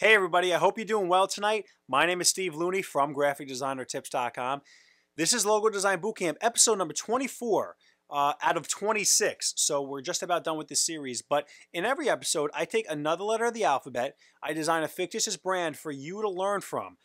Hey everybody, I hope you're doing well tonight. My name is Steve Looney from GraphicDesignerTips.com. This is Logo Design Bootcamp, episode number 24 out of 26. So we're just about done with this series. But in every episode, I take another letter of the alphabet. I design a fictitious brand for you to learn from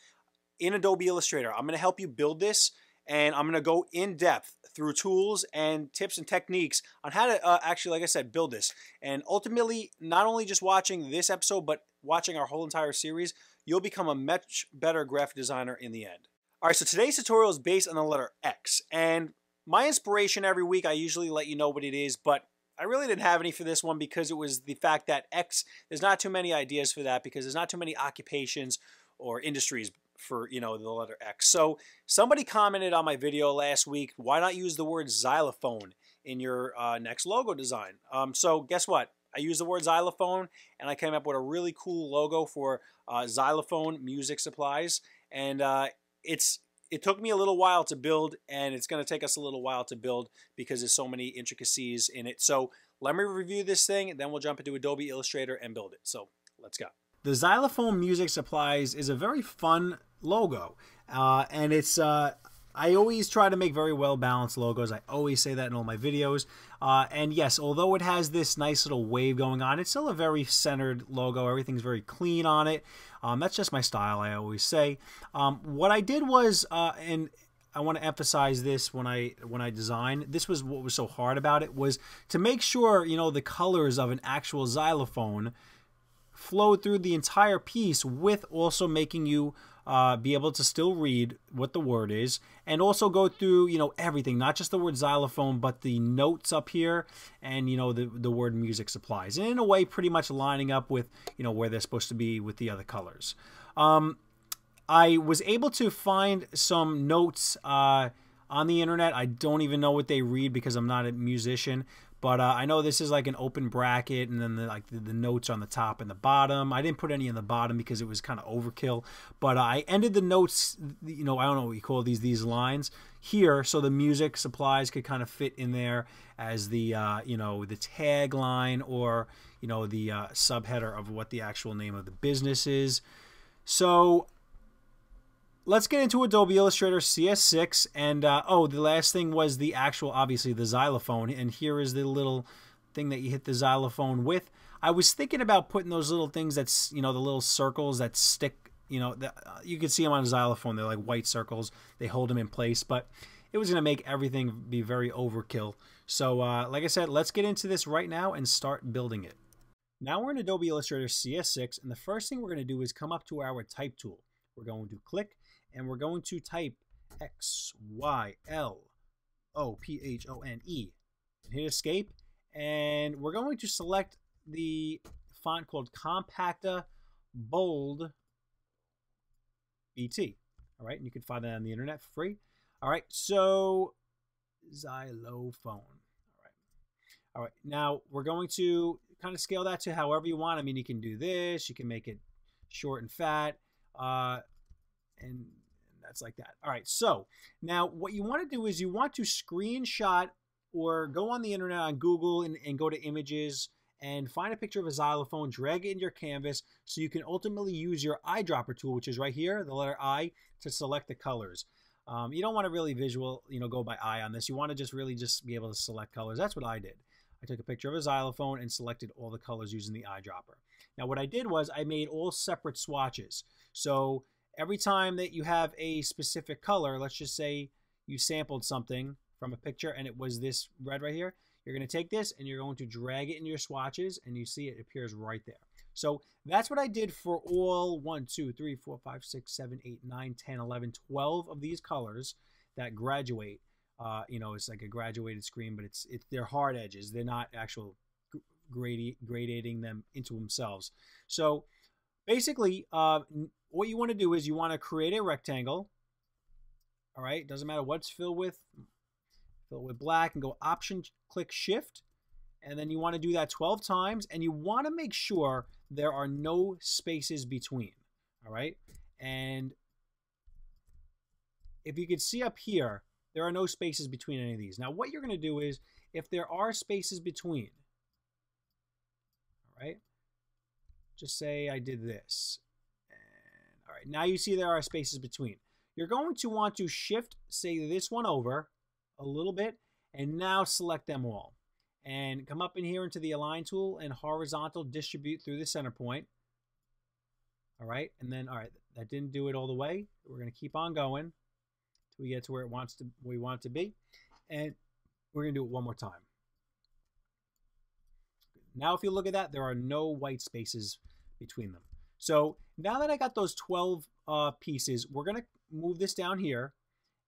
in Adobe Illustrator. I'm going to help you build this, and I'm going to go in depth through tools and tips and techniques on how to actually, like I said, build this. And ultimately, not only just watching this episode, but watching our whole entire series, you'll become a much better graphic designer in the end. All right, so today's tutorial is based on the letter X. And my inspiration every week, I usually let you know what it is, but I really didn't have any for this one because it was the fact that X, there's not too many ideas for that because there's not too many occupations or industries for, the letter X. So somebody commented on my video last week, why not use the word xylophone in your next logo design? So guess what? I used the word xylophone and I came up with a really cool logo for Xylophone Music Supplies. And it took me a little while to build, and it's going to take us a little while to build because there's so many intricacies in it. So let me review this thing, and then we'll jump into Adobe Illustrator and build it. So let's go. The Xylophone Music Supplies is a very fun logo, and it's I always try to make very well balanced logos. I always say that in all my videos. And yes, although it has this nice little wave going on, it's still a very centered logo. Everything's very clean on it. That's just my style, I always say. What I did was, and I want to emphasize this when I design, this was what was so hard about it, was to make sure, the colors of an actual xylophone flowed through the entire piece, with also making you be able to still read what the word is, and also go through everything, not just the word xylophone, but the notes up here, and the word music supplies, and in a way pretty much lining up with where they're supposed to be with the other colors. I was able to find some notes on the internet. I don't even know what they read because I'm not a musician. But I know this is like an open bracket, and then the notes on the top and the bottom. I didn't put any on the bottom because it was kind of overkill. But I ended the notes, I don't know what you call these lines here, so the music supplies could kind of fit in there as the the tagline, or the subheader of what the actual name of the business is. So let's get into Adobe Illustrator CS6, and the last thing was the actual, obviously, the xylophone, and here is the little thing that you hit the xylophone with. I was thinking about putting those little things that's, the little circles that stick, you can see them on a xylophone. They're like white circles. They hold them in place, but it was going to make everything be very overkill. So, like I said, let's get into this right now and start building it. Now we're in Adobe Illustrator CS6, and the first thing we're going to do is come up to our type tool. We're going to click, and we're going to type Xylophone and hit escape, and we're going to select the font called Compacta BT. All right, and you can find that on the internet for free. All right, so xylophone. All right, now we're going to kind of scale that to however you want. I mean, you can do this, you can make it short and fat, and that's like that. All right, so now what you want to do is you want to screenshot or go on the internet on Google and go to images and find a picture of a xylophone, drag it in your canvas so you can ultimately use your eyedropper tool, which is right here, the letter I, to select the colors. You don't want to really go by eye on this. You want to just be able to select colors. That's what I did. I took a picture of a xylophone and selected all the colors using the eyedropper. Now what I did was I made all separate swatches. So every time that you have a specific color, let's just say you sampled something from a picture and it was this red right here, you're going to take this and you're going to drag it in your swatches, and you see it appears right there. So that's what I did for all 1, 2, 3, 4, 5, 6, 7, 8, 9, 10, 11, 12 of these colors that graduate. It's like a graduated screen, but they're hard edges. They're not actual gradating them into themselves. So basically, what you want to do is you want to create a rectangle. All right, doesn't matter what's filled with black, and go Option, click Shift, and then you want to do that 12 times, and you want to make sure there are no spaces between. All right, and if you can see up here, there are no spaces between any of these. Now, what you're going to do is, if there are spaces between, all right, just say I did this. right, now you see there are spaces between. You're going to want to shift, say, this one over a little bit, and now select them all. And come up in here into the Align tool and horizontal distribute through the center point. All right, and then, all right, that didn't do it all the way. We're going to keep on going until we get to where we want it to be. And we're going to do it one more time. Now, if you look at that, there are no white spaces between them. So now that I got those 12 pieces, we're going to move this down here.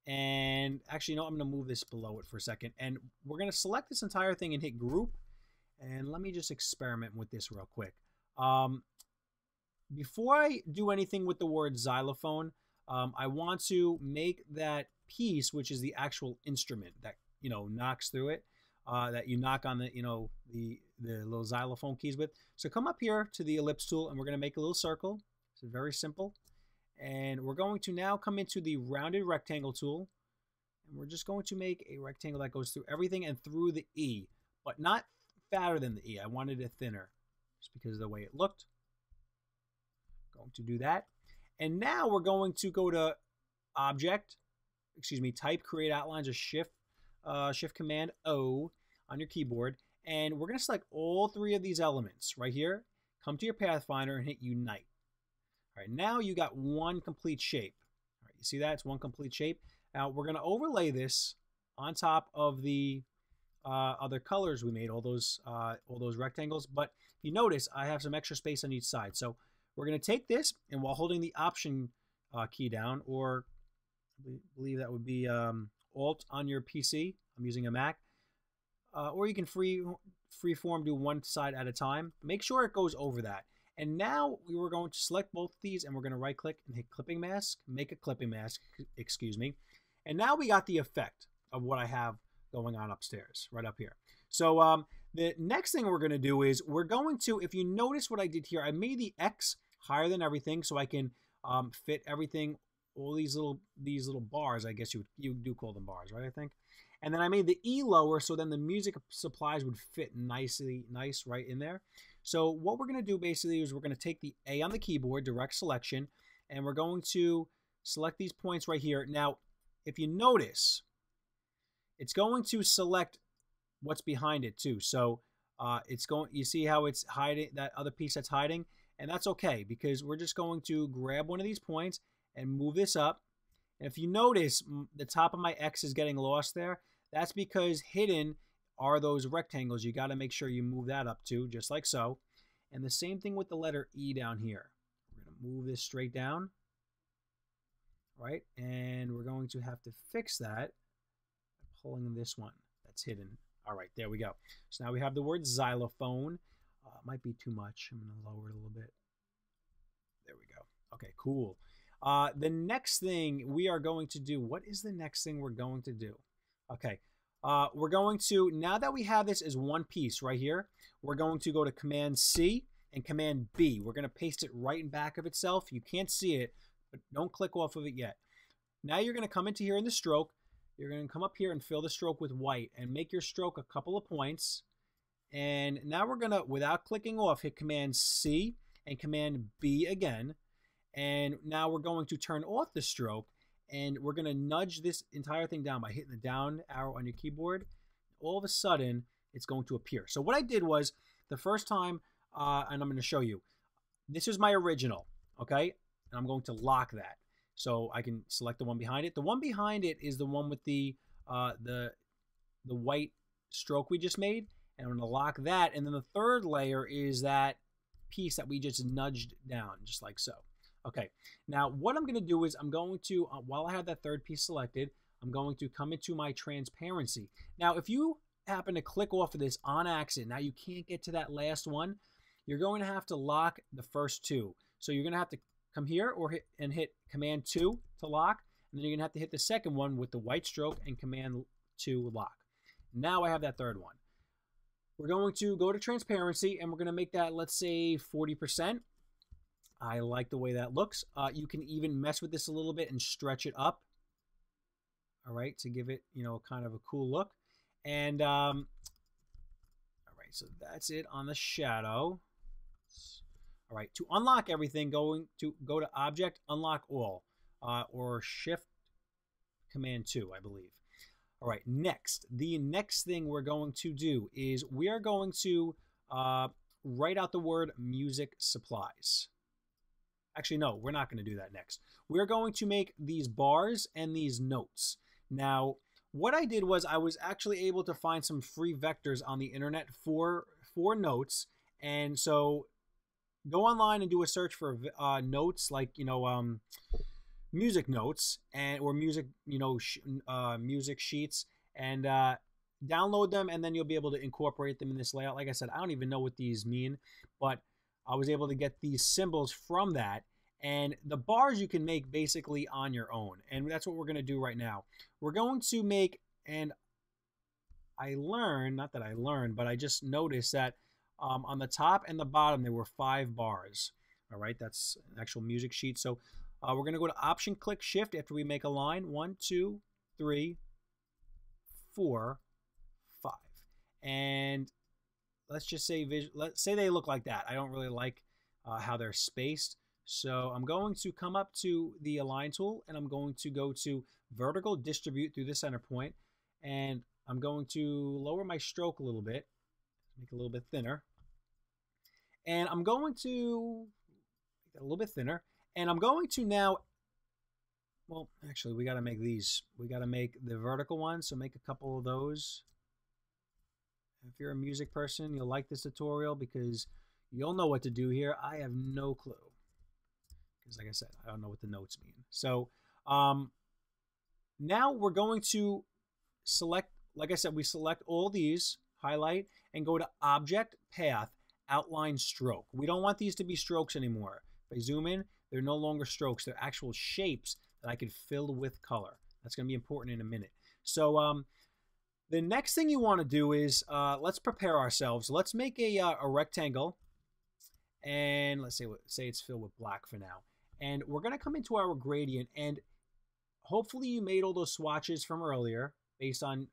And actually, no, I'm going to move this below it for a second. And we're going to select this entire thing and hit group. And let me just experiment with this real quick. Before I do anything with the word xylophone, I want to make that piece, which is the actual instrument that, you know, knocks through it, that you knock on the, you know, the little xylophone keys with. So come up here to the ellipse tool and we're going to make a little circle. It's very simple. And we're going to now come into the rounded rectangle tool. And we're just going to make a rectangle that goes through everything and through the E, but not fatter than the E. I wanted it thinner just because of the way it looked. Going to do that. And now we're going to go to type, create outlines, or shift command O on your keyboard. And we're going to select all three of these elements right here. Come to your Pathfinder and hit Unite. All right, now you got one complete shape. All right, you see that? It's one complete shape. Now we're going to overlay this on top of the other colors we made, all those rectangles. But if you notice, I have some extra space on each side. So we're going to take this, and while holding the Option key down, or I believe that would be Alt on your PC. I'm using a Mac. Or you can freeform do one side at a time. Make sure it goes over that. And now we were going to select both of these, and we're going to right click and hit clipping mask, make a clipping mask, excuse me. And now we got the effect of what I have going on upstairs, right up here. So the next thing we're going to do is we're going to, if you notice what I did here, I made the X higher than everything so I can fit everything, all these little bars, I guess you do call them bars, right, I think. And then I made the E lower so then the music supplies would fit nice right in there. So what we're going to do basically is we're going to take the A on the keyboard, direct selection, and we're going to select these points right here. Now, if you notice, it's going to select what's behind it too. So it's going, you see how it's hiding, that other piece that's hiding? And that's okay because we're just going to grab one of these points and move this up. And if you notice, the top of my X is getting lost there. That's because hidden are those rectangles. You got to make sure you move that up too, just like so. And the same thing with the letter E down here. We're going to move this straight down, right? And we're going to have to fix that by pulling this one that's hidden. All right, there we go. So now we have the word xylophone. It might be too much. I'm going to lower it a little bit. There we go. Okay, cool. The next thing we are going to do, what is the next thing we're going to do? Okay, we're going to, now that we have this as one piece right here, we're going to go to Command C and Command B. We're going to paste it right in back of itself. You can't see it, but don't click off of it yet. Now you're going to come into here in the stroke. You're going to come up here and fill the stroke with white and make your stroke a couple of points. And now we're going to, without clicking off, hit Command C and Command B again. And now we're going to turn off the stroke, and we're going to nudge this entire thing down by hitting the down arrow on your keyboard. All of a sudden, it's going to appear. So what I did was, the first time, and I'm going to show you, this is my original, okay? And I'm going to lock that. So I can select the one behind it. The one behind it is the one with the white stroke we just made. And I'm going to lock that. And then the third layer is that piece that we just nudged down, just like so. Okay, now what I'm going to do is I'm going to, while I have that third piece selected, I'm going to come into my transparency. Now, if you happen to click off of this on accident, now you can't get to that last one, you're going to have to lock the first two. So you're going to have to come here or hit Command 2 to lock, and then you're going to have to hit the second one with the white stroke and Command 2 lock. Now I have that third one. We're going to go to transparency, and we're going to make that, let's say, 40%. I like the way that looks. You can even mess with this a little bit and stretch it up, all right, to give it, you know, kind of a cool look. And, all right, so that's it on the shadow. All right, to unlock everything, go to Object, Unlock All, or Shift Command 2, I believe. All right, next, the next thing we're going to do is we are going to write out the word Music Supplies. Actually, no, we're not going to do that next. We're going to make these bars and these notes. Now, what I did was I was actually able to find some free vectors on the internet for notes. And so go online and do a search for notes, like, music notes or music, music sheets, and download them, and then you'll be able to incorporate them in this layout. Like I said, I don't even know what these mean, but I was able to get these symbols from that. And the bars you can make basically on your own. And that's what we're going to do right now. We're going to make, and I learned, not that I learned, but I just noticed that on the top and the bottom, there were 5 bars. All right, that's an actual music sheet. So we're going to go to Option, click Shift after we make a line. 1, 2, 3, 4, 5. And let's just say, let's say they look like that. I don't really like how they're spaced. So I'm going to come up to the Align tool, and I'm going to go to Vertical Distribute through the center point, and I'm going to lower my stroke a little bit, make it a little bit thinner, and I'm going to make it a little bit thinner, and I'm going to now, well, actually, we got to make these. We got to make the vertical ones, so make a couple of those. If you're a music person, you'll like this tutorial because you'll know what to do here. I have no clue. Because like I said, I don't know what the notes mean. So now we're going to select, like I said, we select all these, highlight, and go to Object, Path, Outline, Stroke. We don't want these to be strokes anymore. If I zoom in, they're no longer strokes. They're actual shapes that I can fill with color. That's going to be important in a minute. So the next thing you want to do is, let's prepare ourselves. Let's make a rectangle. And let's say it's filled with black for now. And we're going to come into our gradient, and hopefully you made all those swatches from earlier based on,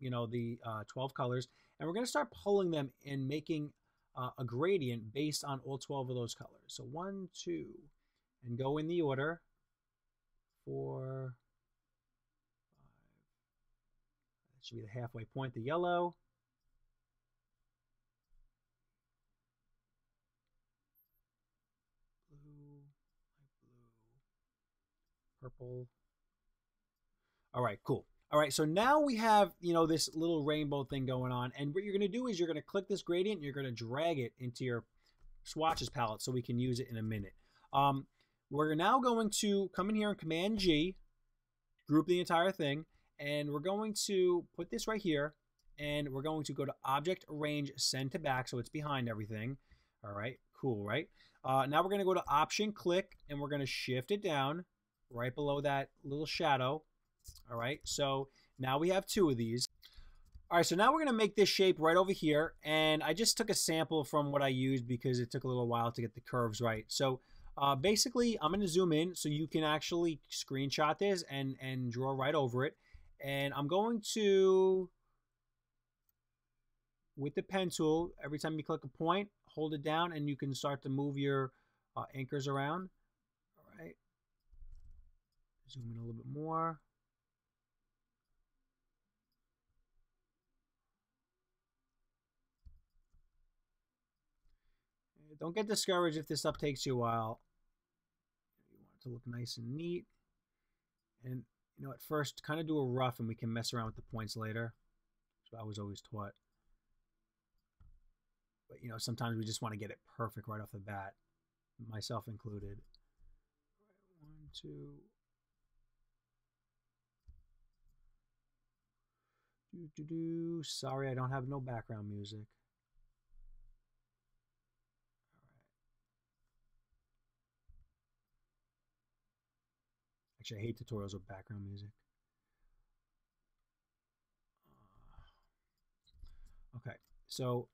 the 12 colors. And we're going to start pulling them and making a gradient based on all 12 of those colors. So 1, 2, and go in the order. 4, 5. That should be the halfway point, the yellow. Purple. All right, cool. All right, so now we have, this little rainbow thing going on. And what you're going to do is you're going to click this gradient and you're going to drag it into your swatches palette so we can use it in a minute. We're now going to come in here and Command G, group the entire thing, and we're going to put this right here, and we're going to go to Object, Arrange, Send to Back, so it's behind everything. All right, cool, right? Now we're going to go to Option, click, and we're going to shift it down right below that little shadow. All right, so now we have 2 of these. All right, so now we're going to make this shape right over here, and I just took a sample from what I used because it took a little while to get the curves right. So basically, I'm going to zoom in so you can actually screenshot this and draw right over it. And I'm going to, with the pen tool, every time you click a point, hold it down, and you can start to move your anchors around. All right. Zoom in a little bit more. Don't get discouraged if this stuff takes you a while. You want it to look nice and neat. And, at first, kind of do a rough, and we can mess around with the points later. So I was always taught. But, sometimes we just want to get it perfect right off the bat, myself included. 1, 2. Sorry, I don't have no background music. Actually, I hate tutorials with background music. Okay, so all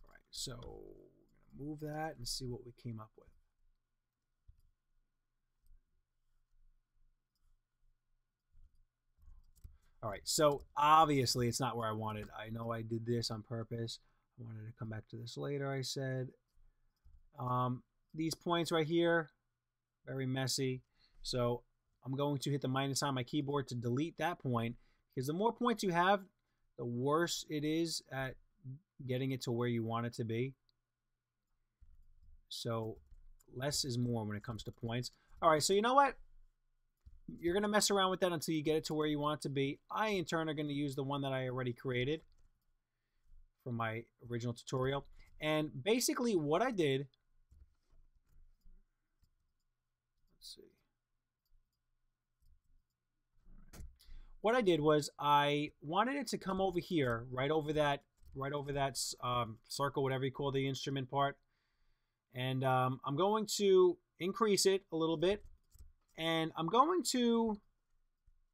right, so we're gonna move that and see what we came up with. All right, so obviously it's not where I wanted. I know I did this on purpose. I wanted to come back to this later, I said. These points right here, very messy. So I'm going to hit the minus on my keyboard to delete that point, because the more points you have, the worse it is at getting it to where you want it to be. So less is more when it comes to points. All right, so you know what? You're going to mess around with that until you get it to where you want it to be. I, in turn, are going to use the one that I already created from my original tutorial. And basically what I did, let's see. What I did was I wanted it to come over here, right over that circle, whatever you call the instrument part. And I'm going to increase it a little bit. And I'm going to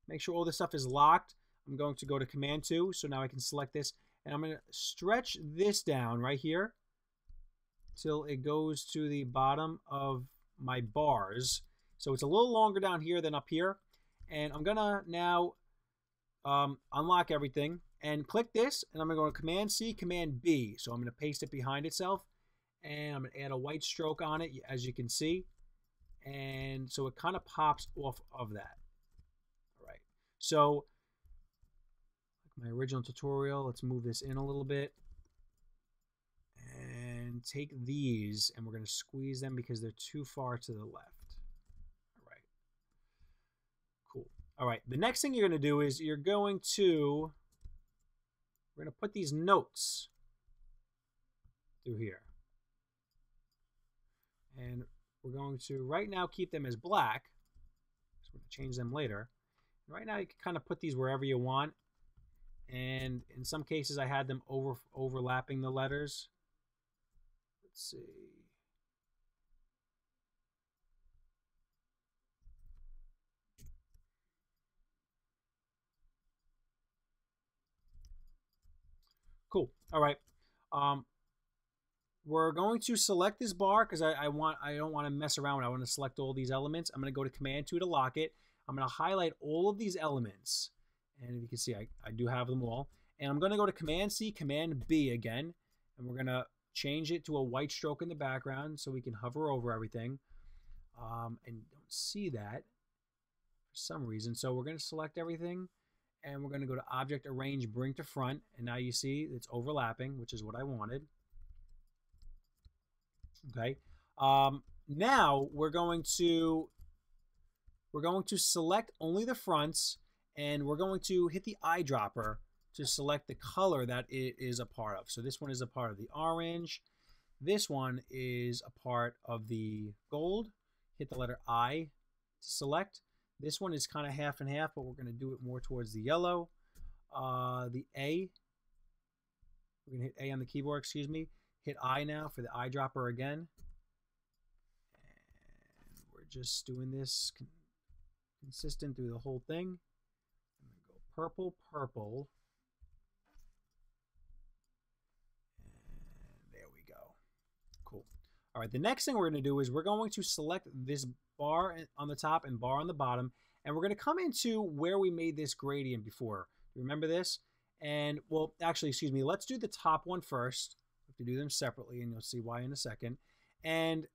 make sure all this stuff is locked. I'm going to go to Command 2, so now I can select this. And I'm going to stretch this down right here till it goes to the bottom of my bars. So it's a little longer down here than up here. And I'm going to now unlock everything and click this. And I'm going to go to Command C, Command B. So I'm going to paste it behind itself. And I'm going to add a white stroke on it, as you can see. And so it kind of pops off of that. All right. So like my original tutorial, let's move this in a little bit. And take these, and we're going to squeeze them because they're too far to the left. All right. Cool. All right. The next thing you're going to do is we're going to put these notes through here. And we're going to right now keep them as black. So we're going to change them later. And right now you can kind of put these wherever you want. And in some cases I had them overlapping the letters. Let's see. Cool. All right. We're going to select this bar because I don't want to mess around. I want to select all these elements. I'm going to go to Command 2 to lock it. I'm going to highlight all of these elements. And you can see I do have them all. And I'm going to go to Command C, Command B again. And we're going to change it to a white stroke in the background so we can hover over everything. And don't see that for some reason. So we're going to select everything. And we're going to go to Object, Arrange, Bring to Front. And now you see it's overlapping, which is what I wanted. Okay. Now we're going to select only the fronts, and we're going to hit the eyedropper to select the color that it is a part of. So this one is a part of the orange. This one is a part of the gold. Hit the letter I to select. This one is kind of half and half, but we're going to do it more towards the yellow. The A. We're going to hit A on the keyboard, excuse me. Hit I now for the eyedropper again. And we're just doing this consistent through the whole thing. I'm going to go purple, purple. And there we go. Cool. All right, the next thing we're going to do is we're going to select this bar on the top and bar on the bottom. And we're going to come into where we made this gradient before. Remember this? And, well, actually, excuse me, let's do the top one first. To do them separately, and you'll see why in a second. And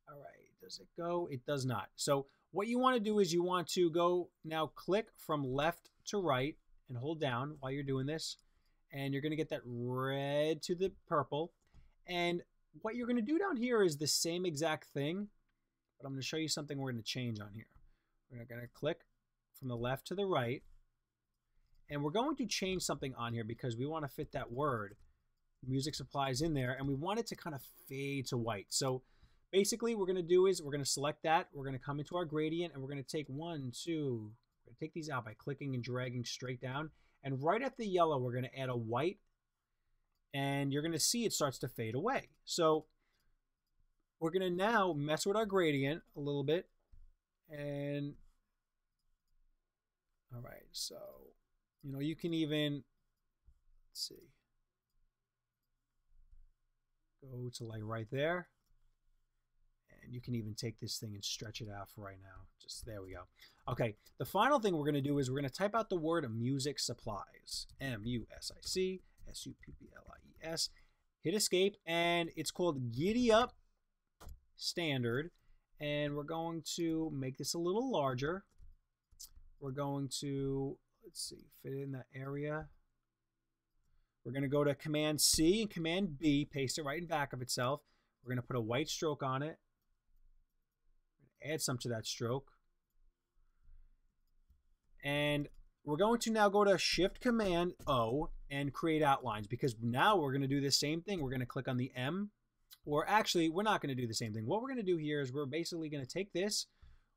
all right, does it go? It does not. So what you want to do is you want to go now, click from left to right and hold down while you're doing this, and you're going to get that red to the purple. And what you're going to do down here is the same exact thing, but I'm going to show you something we're going to change on here. We're going to click from the left to the right, and we're going to change something on here because we want to fit that word Music Supplies in there, and we want it to kind of fade to white. So basically what we're going to do is we're going to select that, we're going to come into our gradient, and we're going to take we're going to take these out by clicking and dragging straight down, and right at the yellow we're going to add a white, and you're going to see it starts to fade away. So we're going to now mess with our gradient a little bit, and all right, so you can even, let's see, go to like right there, and you can even take this thing and stretch it out for right now. Just there we go. Okay, the final thing we're going to do is we're going to type out the word Music Supplies. MUSICSUPPLIES. Hit escape, and it's called Giddyup Std. And we're going to make this a little larger. We're going to, let's see, fit it in that area. We're going to go to Command C and Command B, paste it right in back of itself. We're going to put a white stroke on it. Add some to that stroke. And we're going to now go to Shift Command O and create outlines, because now we're going to do the same thing. We're going to click on the M, or actually we're not going to do the same thing. What we're going to do here is we're basically going to take this.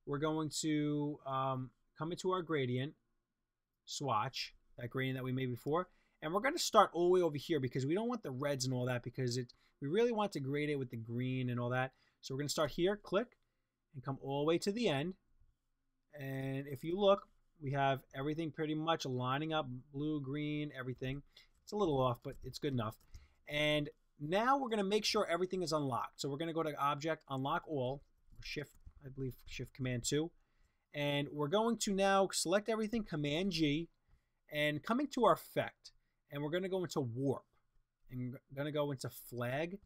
We're going to come into our gradient, swatch, that gradient that we made before, and we're going to start all the way over here because we don't want the reds and all that, because we really want to grade it with the green and all that. So we're going to start here, click, and come all the way to the end. And if you look, we have everything pretty much lining up, blue, green, everything. It's a little off, but it's good enough. And now we're going to make sure everything is unlocked. So we're going to go to Object, Unlock All, or Shift, I believe Shift Command 2. And we're going to now select everything, Command G, and coming to our effect. And we're going to go into Warp. And we're going to go into Flag.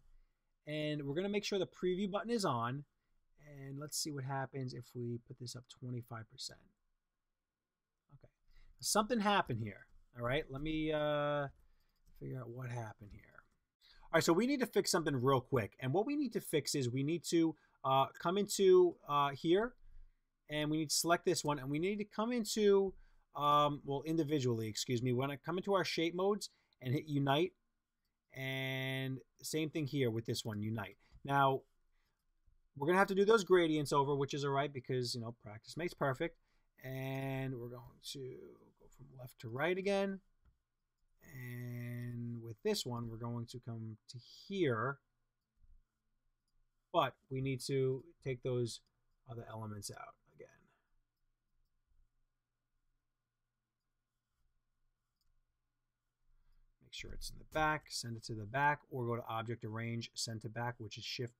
And we're going to make sure the preview button is on. And let's see what happens if we put this up 25%. Okay. Something happened here. All right. Let me figure out what happened here. All right. So we need to fix something real quick. And what we need to fix is we need to come into here. And we need to select this one. And we need to come into, well, individually, excuse me. We want to come into our shape modes and hit Unite. And same thing here with this one, Unite. Now, we're going to have to do those gradients over, which is all right because, you know, practice makes perfect. And we're going to go from left to right again. And with this one, we're going to come to here. But we need to take those other elements out again. Make sure it's in the back, send it to the back, or go to Object, Arrange, Send to Back, which is Shift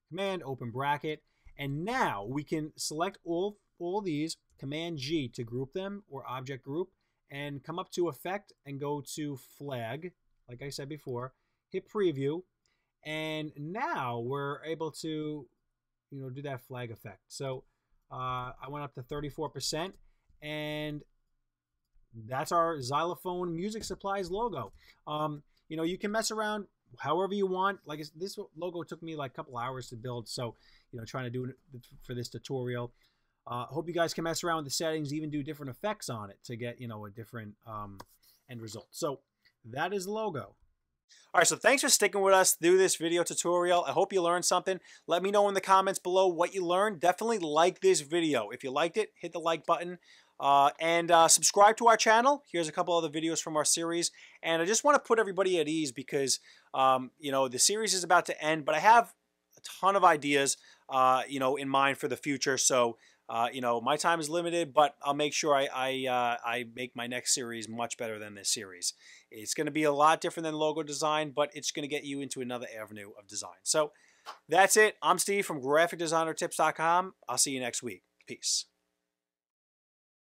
Command, open bracket. And now we can select all these, Command G to group them, or Object Group, and come up to Effect and go to Flag, like I said before, hit Preview, and now we're able to, you know, do that flag effect. So I went up to 34%, and that's our Xylophone Music Supplies logo. You know, you can mess around however you want. Like this logo took me like a couple hours to build, so you know, trying to do it for this tutorial. Hope you guys can mess around with the settings, even do different effects on it to get, you know, a different end result. So that is the logo. All right, so thanks for sticking with us through this video tutorial. I hope you learned something. Let me know in the comments below what you learned. Definitely like this video. If you liked it, hit the like button. And subscribe to our channel. Here's a couple other videos from our series. And I just want to put everybody at ease because, you know, the series is about to end, but I have a ton of ideas, you know, in mind for the future. So, you know, my time is limited, but I'll make sure I make my next series much better than this series. It's going to be a lot different than logo design, but it's going to get you into another avenue of design. So that's it. I'm Steve from GraphicDesignerTips.com. I'll see you next week. Peace.